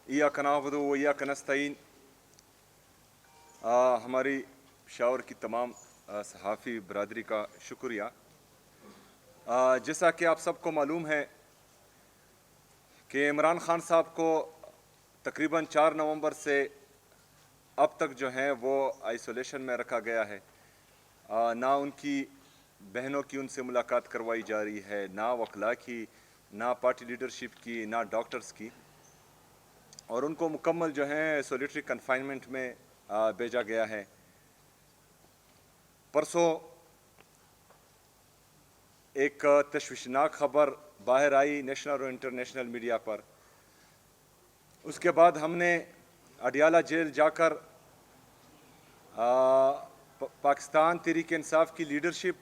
इय्याक नअबुदु व इय्याक नस्तईन। हमारी शावर की तमाम सहाफ़ी बरदरी का शुक्रिया। जैसा कि आप सबको मालूम है कि इमरान खान साहब को तकरीबन 4 नवंबर से अब तक जो है वो आइसोलेशन में रखा गया है। ना उनकी बहनों की उनसे मुलाकात करवाई जा रही है, ना वकला की, ना पार्टी लीडरशिप की, ना डॉक्टर्स की, और उनको मुकम्मल जो है सोलिटरी कन्फाइनमेंट में भेजा गया है। परसों एक तशवीशनाक खबर बाहर आई नेशनल और इंटरनेशनल मीडिया पर। उसके बाद हमने अडियाला जेल जाकर पाकिस्तान तहरीक इंसाफ की लीडरशिप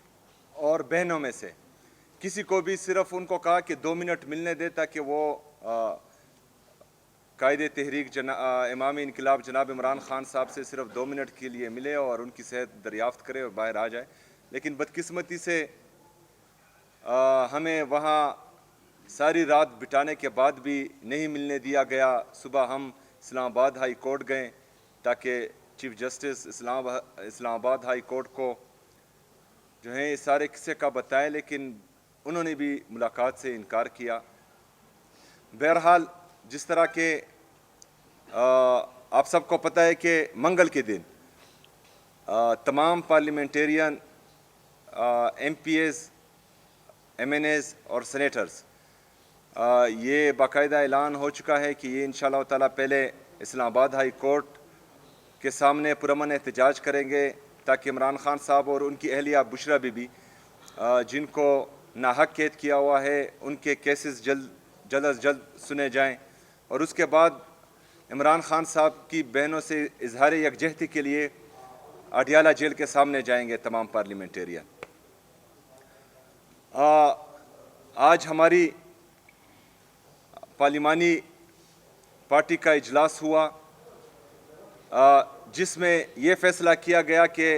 और बहनों में से किसी को भी सिर्फ उनको कहा कि 2 मिनट मिलने दे ताकि वो कायदे तहरीक इमाम इनकलाब जनाब इमरान खान साहब से सिर्फ 2 मिनट के लिए मिले और उनकी सेहत दरियाफ्त करे और बाहर आ जाए। लेकिन बदकिस्मती से हमें वहाँ सारी रात बिताने के बाद भी नहीं मिलने दिया गया। सुबह हम इस्लामाबाद हाई कोर्ट गए ताकि chief justice Islamabad high court को जो है इस सारे किस्से का बताएं, लेकिन उन्होंने भी मुलाकात से इनकार किया। बहरहाल जिस तरह के आप सबको पता है कि मंगल के दिन तमाम पार्लियामेंटेरियन, MPs, MNAs और सेनेटर्स ये बाकायदा ऐलान हो चुका है कि ये इंशाअल्लाह ताला पहले इस्लामाबाद हाई कोर्ट के सामने पुरअमन एहतजाज करेंगे ताकि इमरान खान साहब और उनकी अहलिया बुशरा बीबी जिनको नाहक कैद किया हुआ है उनके केसेस जल्द अज जल्द सुने जाएं, और उसके बाद इमरान खान साहब की बहनों से इजहार यकजहती के लिए अडियाला जेल के सामने जाएंगे तमाम पार्लियामेंटेरियन। आज हमारी पार्लिमानी पार्टी का इजलास हुआ जिसमें ये फैसला किया गया कि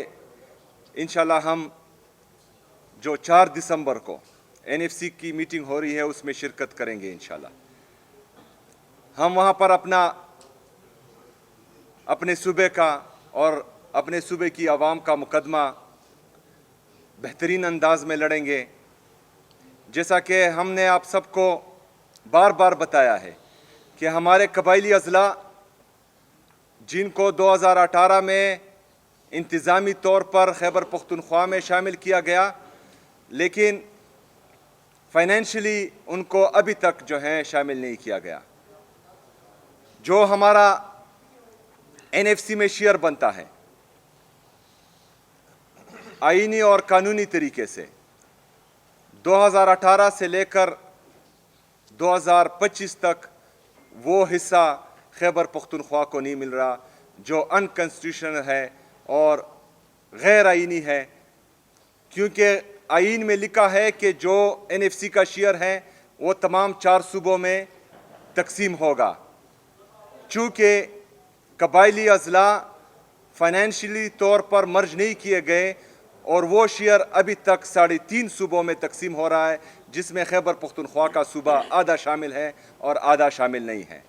इंशाल्लाह हम जो 4 दिसंबर को NFC की मीटिंग हो रही है उसमें शिरकत करेंगे इंशाल्लाह। हम वहाँ पर अपने सूबे का और अपने सूबे की आवाम का मुकदमा बेहतरीन अंदाज में लड़ेंगे। जैसा कि हमने आप सबको बार बार बताया है कि हमारे कबायली अजला जिनको 2018 में इंतज़ामी तौर पर खैबर पख्तूनख्वा में शामिल किया गया, लेकिन फाइनेंशियली उनको अभी तक जो है शामिल नहीं किया गया। जो हमारा NFC में शेयर बनता है आईनी और कानूनी तरीके से 2018 से लेकर 2025 तक वो हिस्सा खैबर पख्तूनख्वा को नहीं मिल रहा जो अनकॉन्स्टिट्यूशनल है और गैर आईनी है, क्योंकि आईन में लिखा है कि जो NFC का शेयर है वो तमाम 4 सूबों में तकसीम होगा। चूँकि कबायली अजला फाइनेंशियली तौर पर मर्ज नहीं किए गए और वो शेयर अभी तक 3.5 सूबों में तकसीम हो रहा है, जिसमें खैबर पख्तूनख्वा का सूबा आधा शामिल है और आधा शामिल नहीं है।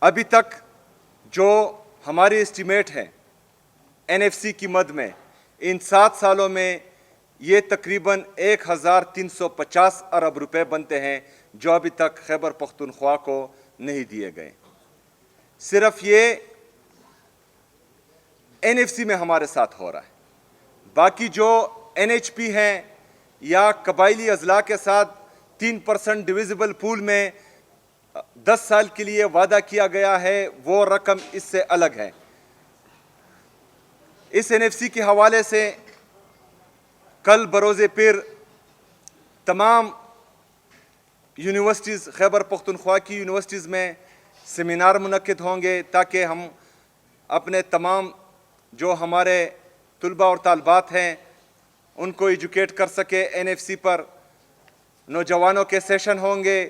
अभी तक जो हमारी एस्टीमेट है NFC की मद में इन 7 सालों में ये तकरीबन 1350 अरब रुपए बनते हैं जो अभी तक खैबर पख्तूनख्वा को नहीं दिए गए। सिर्फ ये NFC में हमारे साथ हो रहा है। बाकी जो NHP हैं या कबायली अजला के साथ 3% डिविजिबल पूल में 10 साल के लिए वादा किया गया है, वो रकम इससे अलग है। इस NFC के हवाले से कल बरोज़े पीर तमाम यूनिवर्सिटीज़ खैबर पख्तूनख्वा की यूनिवर्सिटीज़ में सेमिनार मुनक्किद होंगे ताकि हम अपने तमाम जो हमारे तुलबा और तालबात हैं उनको एजुकेट कर सके NFC पर। नौजवानों के सेशन होंगे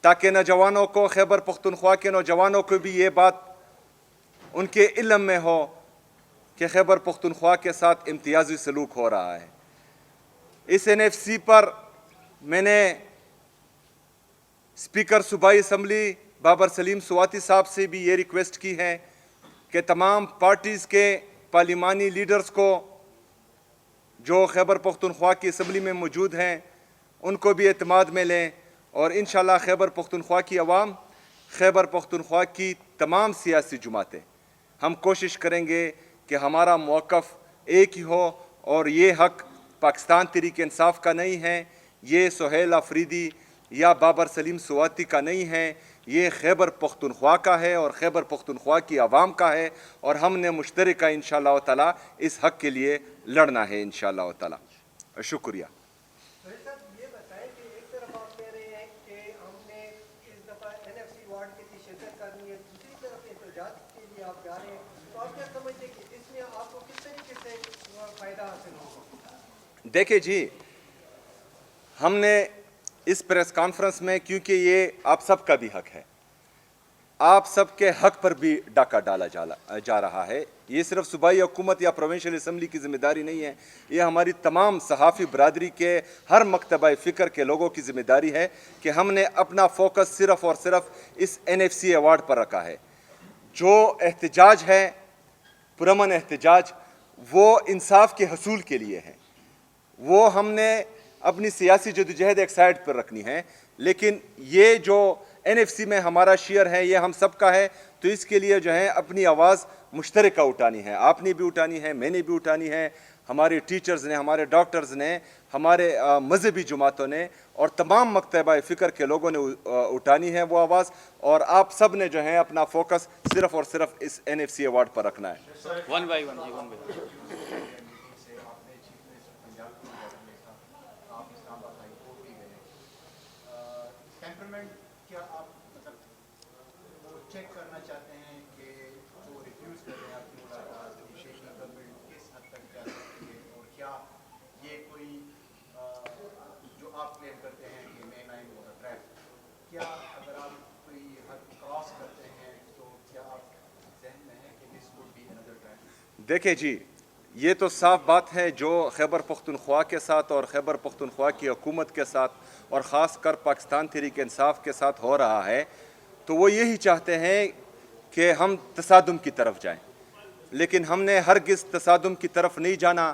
ताकि नौजवानों को, खैबर पख्तूनख्वा के नौजवानों को भी ये बात उनके इल्म में हो कि खैबर पख्तूनख्वा के साथ इम्तियाजी सलूक हो रहा है। इस NFC पर मैंने स्पीकर सूबाई असम्बली बाबर सलीम स्वाति साहब से भी ये रिक्वेस्ट की है कि तमाम पार्टीज़ के पार्लिमानी लीडर्स को जो खैबर पख्तूनख्वा की असम्बली में मौजूद हैं उनको भी एतमाद में लें, और इंशाअल्लाह खैबर पख्तूनख्वा की अवाम, खैबर पख्तूनख्वा की तमाम सियासी जमातें, हम कोशिश करेंगे कि हमारा मौक़िफ़ एक ही हो, और ये हक़ पाकिस्तान तहरीक इंसाफ का नहीं है, ये सुहेल अफरीदी या बाबर सलीम स्वाति का नहीं है, ये खैबर पख्तूनख्वा का है और खैबर पख्तूनख्वा की आवाम का है, और हमने मुश्तरका इंशाअल्लाह ताला इस हक़ के लिए लड़ना है इंशाअल्लाह ताला। शुक्रिया। ये बताएं कि एक तरफ आप कह रहे हैं कि हमने इस दफ़ा NFC वार्ड की शिरकत करनी है, दूसरी तरफ एहतजाज के लिए आप जा रहे हैं, तो आप क्या समझते हैं कि इसमें आपको किस तरीके से फ़ायदा हासिल होगा? देखिए जी, हमने इस प्रेस कॉन्फ्रेंस में, क्योंकि ये आप सबका भी हक है, आप सबके हक पर भी डाका डाला जा रहा है, ये सिर्फ सूबाई हुकूमत या प्रोविंशियल असम्बली की ज़िम्मेदारी नहीं है, ये हमारी तमाम सहाफ़ी बरादरी के हर मकतबा फ़िक्र के लोगों की ज़िम्मेदारी है कि हमने अपना फोकस सिर्फ़ और सिर्फ इस NFC अवार्ड पर रखा है। जो एहतजाज है, पुरअमन एहतजाज, वो इंसाफ के हसूल के लिए है, वो हमने अपनी सियासी जदोजहद एक साइड पर रखनी है, लेकिन ये जो NFC में हमारा शेयर है ये हम सबका है, तो इसके लिए जो है अपनी आवाज़ मुश्तरका उठानी है, आपने भी उठानी है, मैंने भी उठानी है, हमारे टीचर्स ने, हमारे डॉक्टर्स ने, हमारे मजहबी जमातों ने और तमाम मकतबा फ़िक्र के लोगों ने उठानी है वो आवाज़, और आप सब ने जो है अपना फोकस सिर्फ़ और सिर्फ इस NFC अवार्ड पर रखना है। One by one. टेम्परमेंट क्या आप मतलब वो चेक करना चाहते हैं कि जो रिफ्यूज़ कर रहे हैं आपकी मुलाकात, शेख गवर्नमेंट किस हद तक जा सकती है, और क्या ये कोई जो आप क्लेम करते हैं कि मे 9 वाज अ ट्रैप, क्या अगर आप कोई हद क्रॉस करते हैं तो क्या आप जहन में है कि this would be another trap? देखिए जी, ये तो साफ बात है जो खैबर पख्तूनख्वा के साथ और खैबर पख्तूनख्वा की हुकूमत के साथ और ख़ास कर पाकिस्तान तहरीक इंसाफ के साथ हो रहा है, तो वो यही चाहते हैं कि हम तसादुम की तरफ जाएं, लेकिन हमने हरगिज़ तसादुम की तरफ नहीं जाना,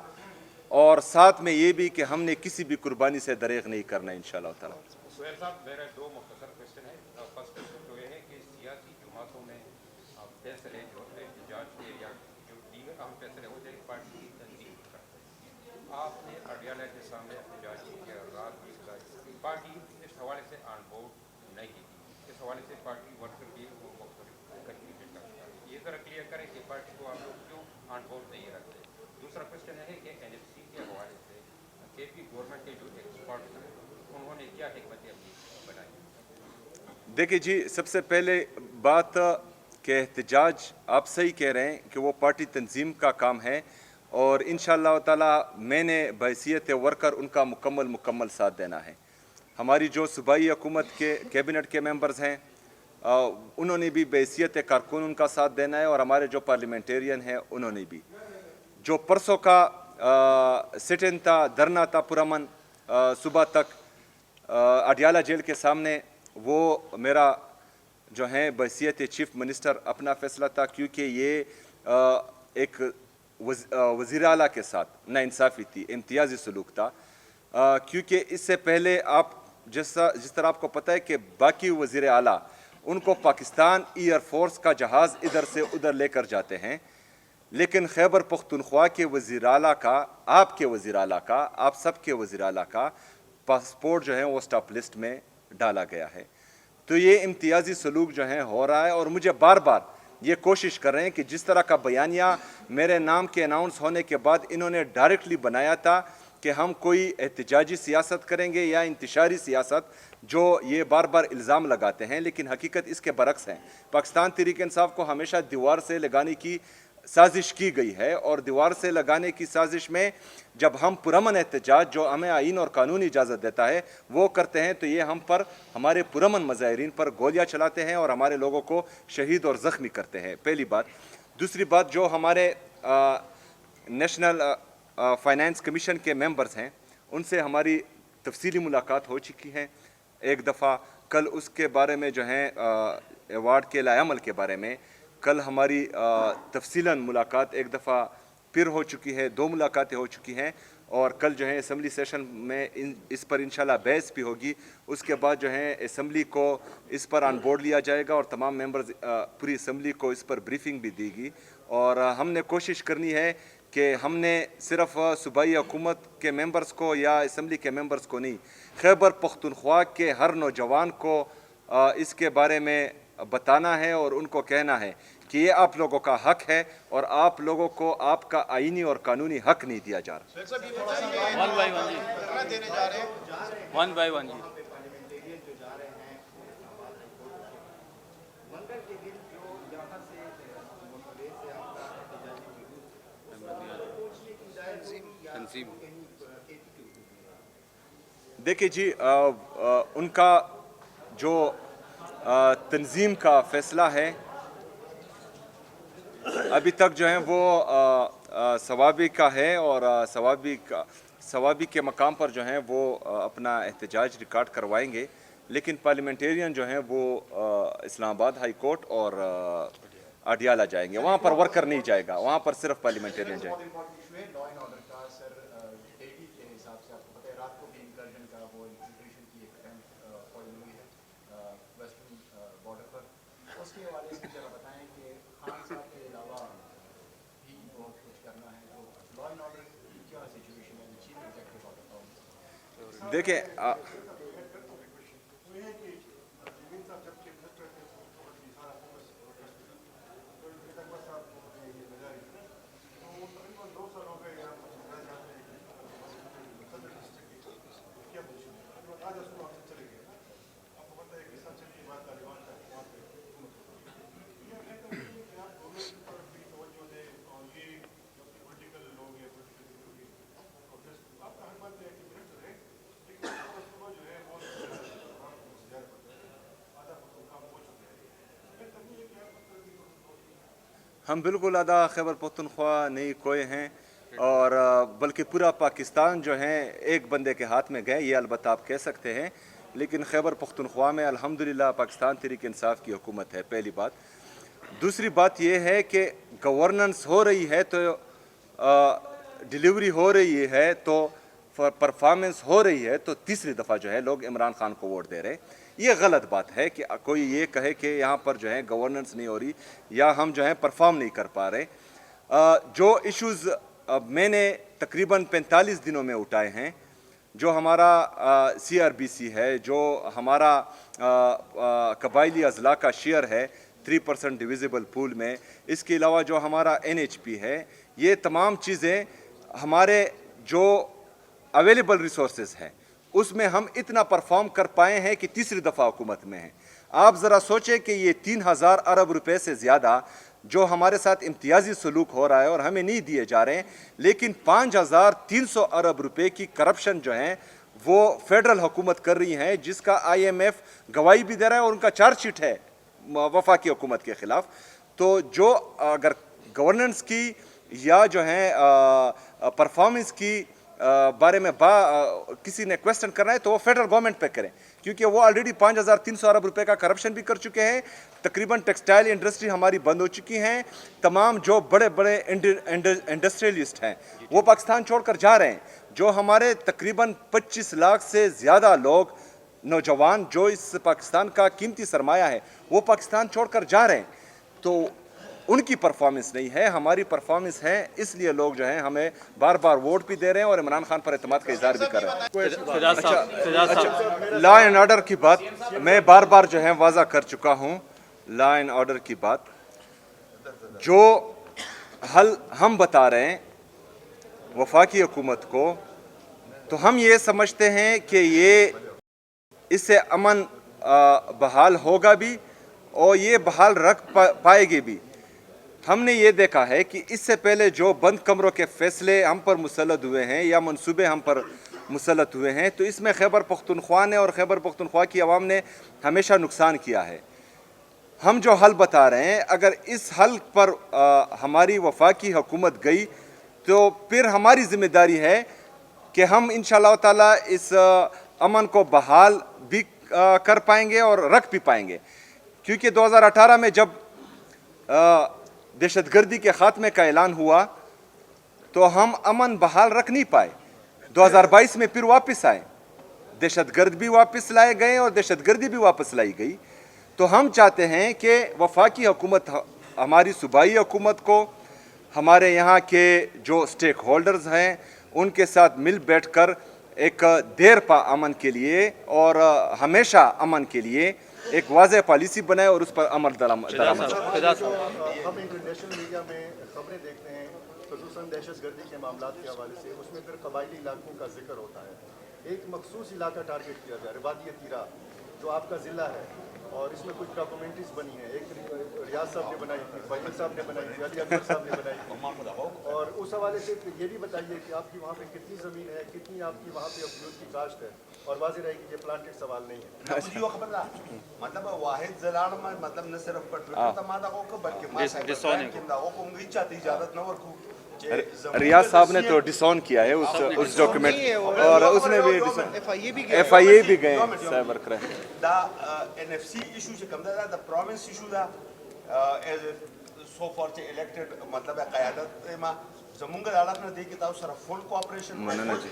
और साथ में ये भी कि हमने किसी भी कुर्बानी से दरेग नहीं करना इंशाअल्लाह ताला। सुहेल साहब, मेरे दो मुख्तसर क्वेश्चन है। फर्स्ट क्वेश्चन तो ये है कि सियासी जमातों में फैसले जो एहतजाज के या जो दीगर अहम फैसले होते हैं पार्टी की तंजीम करते हैं। आपने अडियाला के सामने एहतजाज किया, रात भी सजाई, पार्टी इस हवाले से ऑन बोर्ड नहीं थी, इस हवाले से पार्टी वर्कर की वो मुख्तलिफ कंफ्यूजन करता है, ये ज़रा क्लियर करें कि पार्टी को आप लोग क्यों ऑन बोर्ड नहीं रखते। दूसरा क्वेश्चन है कि NFC के हवाले से KP गवर्नमेंट के जो एक्सपर्ट हैं उन्होंने क्या हिकमत अमली बनाई? देखिए जी, सबसे पहले बात कि एहतजाज आप सही कह रहे हैं कि वो पार्टी तंजीम का काम है, और इंशाअल्लाह ताला मैंने बहैसियत वर्कर उनका मुकम्मल साथ देना है। हमारी जो सूबाई हुकूमत के कैबिनेट के मेंबर्स हैं उन्होंने भी बहैसियत कारकुन उनका साथ देना है, और हमारे जो पार्लियामेंटेरियन हैं उन्होंने भी। जो परसों का सिट इन था, धरना था पुरअमन सुबह तक अडियाला जेल के सामने, वो मेरा जो है बहैसियत चीफ मिनिस्टर अपना फैसला था, क्योंकि ये एक वज़ीर आला के साथ नाइंसाफ़ी थी, इम्तियाज़ी सलूक था, क्योंकि इससे पहले आप जिस तरह आपको पता है कि बाकी वज़ीर आला उनको पाकिस्तान एयर फोर्स का जहाज़ इधर से उधर लेकर जाते हैं, लेकिन खैबर पख्तूनख्वा के वज़ीर आला का, आपके वज़ीर आला का, आप सब के वज़ीर आला का पासपोर्ट जो है वो स्टॉप लिस्ट में डाला गया है। तो ये इम्तियाज़ी सलूक जो है हो रहा है, और मुझे बार बार ये कोशिश कर रहे हैं कि जिस तरह का बयानिया मेरे नाम के अनाउंस होने के बाद इन्होंने डायरेक्टली बनाया था कि हम कोई एहतजाजी सियासत करेंगे या इंतशारी सियासत, जो ये बार बार इल्ज़ाम लगाते हैं, लेकिन हकीकत इसके बरक्स है। पाकिस्तान तहरीक इंसाफ को हमेशा दीवार से लगाने की साजिश की गई है, और दीवार से लगाने की साजिश में जब हम पुरअमन एहतजाज, जो हमें आईन और कानून इजाज़त देता है, वो करते हैं, तो ये हम पर, हमारे पुरअमन मज़ाहिरीन पर गोलियां चलाते हैं और हमारे लोगों को शहीद और ज़ख्मी करते हैं, पहली बात। दूसरी बात, जो हमारे नेशनल फाइनेंस कमीशन के मेंबर्स हैं, उनसे हमारी तफसीली मुलाकात हो चुकी है एक दफ़ा, کل اس کے بارے میں جو ہیں ایوارڈ کے لائے عمل کے بارے میں کل ہماری تفصیلاً ملاقات ایک دفعہ پھر ہو چکی ہے، 2 ملاقاتیں ہو چکی ہیں، اور کل جو ہے اسمبلی سیشن میں اس پر انشاءاللہ بحث بھی ہوگی. اس کے بعد جو ہے اسمبلی کو اس پر آن بورڈ لیا جائے گا اور تمام ممبرز پوری اسمبلی کو اس پر بریفنگ بھی دی گی. اور ہم نے کوشش کرنی ہے کہ ہم نے صرف صوبائی حکومت کے ممبرز کو یا اسمبلی کے ممبرز کو نہیں، خیبر پختونخوا کے ہر نوجوان کو اس کے بارے میں بتانا ہے اور ان کو کہنا ہے کہ یہ آپ لوگوں کا حق ہے اور آپ لوگوں کو آپ کا آئینی اور قانونی حق نہیں دیا جا رہا. ون بائی ون جی، ون بائی ون جی. پارلیمنٹیرین جو جا رہے ہیں منگل کے دن جو یہاں سے مقبے سے آپ کا احتجاجی جلوس پہنچنے کی ہدایت ہوگی یا تنظیم کہیں کھیتی کی ہوگی؟ دیکھیے جی، ان کا جو تنظیم کا فیصلہ ہے ابھی تک جو ہے وہ ثوابی کا ہے، اور ثوابی کے مقام پر جو ہیں وہ اپنا احتجاج ریکارڈ کروائیں گے. لیکن پارلیمنٹیرین جو ہیں وہ اسلام آباد ہائی کورٹ اور اڈیالہ جائیں گے، وہاں پر ورکر نہیں جائے گا، وہاں پر صرف پارلیمنٹیرین جائیں گے. لا اینڈ آرڈر کا سر ڈیلی کے حساب سے آپ کو پتہ ہے رات کو بھی انکرجن کا وہ انفلٹریشن کی ایک اٹیمپٹ فائل ہوئی ہے ویسٹرن بارڈر پر. اس کے حوالے سے ذرا بتائیں کہ خان صاحب کے علاوہ بھی بہت کچھ کرنا ہے، تو لا اینڈ آرڈر کی کیا سچویشن ہے؟ چیف ایگزیکٹو آفیسر دیکھیں ہم بالکل آدھا خیبر پختونخوا نہیں کوئے ہیں، اور بلکہ پورا پاکستان جو ہے ایک بندے کے ہاتھ میں گئے، یہ البتہ آپ کہہ سکتے ہیں. لیکن خیبر پختونخوا میں الحمدللہ پاکستان تحریک انصاف کی حکومت ہے، پہلی بات. دوسری بات یہ ہے کہ گورننس ہو رہی ہے تو ڈیلیوری ہو رہی ہے تو پرفارمنس ہو رہی ہے تو تیسری دفعہ جو ہے لوگ عمران خان کو ووٹ دے رہے ہیں. یہ غلط بات ہے کہ کوئی یہ کہے کہ یہاں پر جو ہے گورننس نہیں ہو رہی یا ہم جو ہے پرفارم نہیں کر پا رہے. جو ایشوز میں نے تقریباً 45 دنوں میں اٹھائے ہیں، جو ہمارا CRBC ہے، جو ہمارا قبائلی اضلاع کا شیئر ہے 3% ڈویزیبل پول میں، اس کے علاوہ جو ہمارا NHP ہے، یہ تمام چیزیں ہمارے جو اویلیبل ریسورسز ہیں اس میں ہم اتنا پرفارم کر پائے ہیں کہ تیسری دفعہ حکومت میں ہیں. آپ ذرا سوچیں کہ یہ 3000 ارب روپے سے زیادہ جو ہمارے ساتھ امتیازی سلوک ہو رہا ہے اور ہمیں نہیں دیے جا رہے ہیں، لیکن 5300 ارب روپے کی کرپشن جو ہیں وہ فیڈرل حکومت کر رہی ہیں، جس کا IMF گواہی بھی دے رہا ہے اور ان کا چارج شیٹ ہے وفاقی حکومت کے خلاف. تو جو اگر گورننس کی یا جو ہے پرفارمنس کی بارے میں کسی نے کویسچن کرنا ہے تو وہ فیڈرل گورنمنٹ پہ کریں، کیونکہ وہ آلریڈی 5300 ارب روپے کا کرپشن بھی کر چکے ہیں. تقریباً ٹیکسٹائل انڈسٹری ہماری بند ہو چکی ہیں. تمام جو بڑے بڑے انڈسٹریلسٹ ہیں وہ پاکستان چھوڑ کر جا رہے ہیں. جو ہمارے تقریباً 25 لاکھ سے زیادہ لوگ نوجوان جو اس پاکستان کا قیمتی سرمایہ ہے وہ پاکستان چھوڑ کر جا رہے ہیں. تو ان کی پرفارمنس نہیں ہے، ہماری پرفارمنس ہے، اس لیے لوگ جو ہیں ہمیں بار بار ووٹ بھی دے رہے ہیں اور عمران خان پر اعتماد کا اظہار بھی کر رہے ہیں. لا اینڈ آرڈر کی بات میں بار بار جو ہے واضح کر چکا ہوں. لا اینڈ آرڈر کی بات جو حل ہم بتا رہے ہیں وفاقی حکومت کو، تو ہم یہ سمجھتے ہیں کہ یہ اس سے امن بحال ہوگا بھی اور یہ بحال رکھ پائے گی بھی. ہم نے یہ دیکھا ہے کہ اس سے پہلے جو بند کمروں کے فیصلے ہم پر مسلط ہوئے ہیں یا منصوبے ہم پر مسلط ہوئے ہیں، تو اس میں خیبر پختونخوا نے اور خیبر پختونخوا کی عوام نے ہمیشہ نقصان کیا ہے. ہم جو حل بتا رہے ہیں، اگر اس حل پر ہماری وفاقی حکومت گئی تو پھر ہماری ذمہ داری ہے کہ ہم انشاءاللہ تعالی اس امن کو بحال بھی कर पाएंगे और रख भी पाएंगे, क्योंकि 2018 में जब दहशतगर्दी के खात्मे का ऐलान हुआ तो हम अमन बहाल रख नहीं पाए। 2022 में फिर वापस आए, दहशतगर्द भी वापस लाए गए और दहशतगर्दी भी वापस लाई गई। तो हम चाहते हैं कि वफाकी हुकूमत हमारी सूबाई हुकूमत को हमारे यहाँ के जो स्टेक होल्डर्स हैं उनके साथ मिल बैठकर एक देर पा अमन के लिए और हमेशा अमन के लिए एक वाज़ेह पॉलिसी बनाए और उस पर अमल दरामद। हम इंटरनेशनल मीडिया में खबरें देखते हैं ख़ुसूसन दहशतगर्दी के मामलों के हवाले से, उसमें फिर कबायली इलाकों का जिक्र होता है। एक मखसूस इलाका टारगेट किया जा रहा है, वादी तीरा जो आपका ज़िला है, और इसमें कुछ डॉक्यूमेंट्रीज बनी है। एक रियाज साहब ने बनाई थी, फैसल साहब ने बनाई थी, अली अकबर साहब ने बनाई थी। और उस हवाले से ये भी बताइए कि आपकी वहाँ पे कितनी ज़मीन है, कितनी आपकी वहाँ पे अब्यूज़ की काश्त है, और वाज़ेह रहे कि ये प्लांटेड सवाल नहीं है। मतलब वाहिद जलाल में मतलब न सिर्फ ट्विटर तमादा को बल्कि इजाजत न वर्कू रियाज साहब ने तो डिसऑन किया है उस डॉक्यूमेंट, और उसने भी FIA भी गए साइबर क्राइम दा NFC इशू से कम दा प्रोविंस इशू दा एज सो फॉर चे इलेक्टेड मतलब क़यादत में जमुंगा दालत ने देखी ताऊ सर फुल कोऑपरेशन मनना जी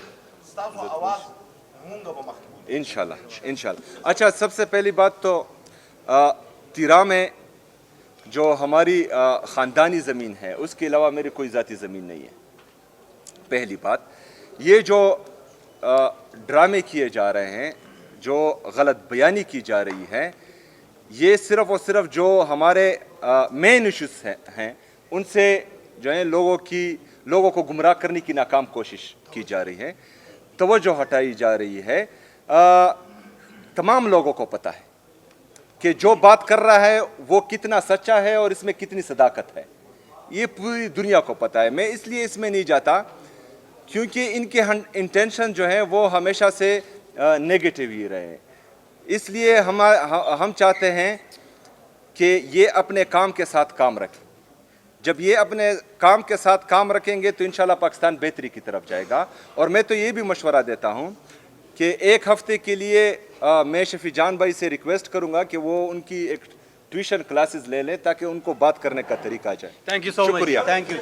स्टाफ आवाज मुंगा बमख्तूम इंशाल्लाह। अच्छा, सबसे पहली बात तो तीरा में जो हमारी ख़ानदानी ज़मीन है उसके अलावा मेरी कोई ज़ाती ज़मीन नहीं है। पहली बात, ये जो ड्रामे किए जा रहे हैं, जो गलत बयानी की जा रही है, ये सिर्फ़ और सिर्फ जो हमारे मेन इश्यूज़ हैं उनसे जो है लोगों को गुमराह करने की नाकाम कोशिश की जा रही है, तवज्जो हटाई जा रही है। तमाम लोगों को पता है कि जो बात कर रहा है वो कितना सच्चा है और इसमें कितनी सदाकत है, ये पूरी दुनिया को पता है। मैं इसलिए इसमें नहीं जाता क्योंकि इनके इंटेंशन जो है वो हमेशा से नेगेटिव ही रहे। इसलिए हम चाहते हैं कि ये अपने काम के साथ काम रखें। जब ये अपने काम के साथ काम रखेंगे तो इंशाल्लाह पाकिस्तान बेहतरी की तरफ जाएगा। और मैं तो ये भी मशवरा देता हूँ कि एक हफ्ते के लिए मैं शफी जान भाई से रिक्वेस्ट करूंगा कि वो उनकी एक ट्यूशन क्लासेस ले लें ताकि उनको बात करने का तरीका आ जाए। Thank you so much. शुक्रिया। Thank you.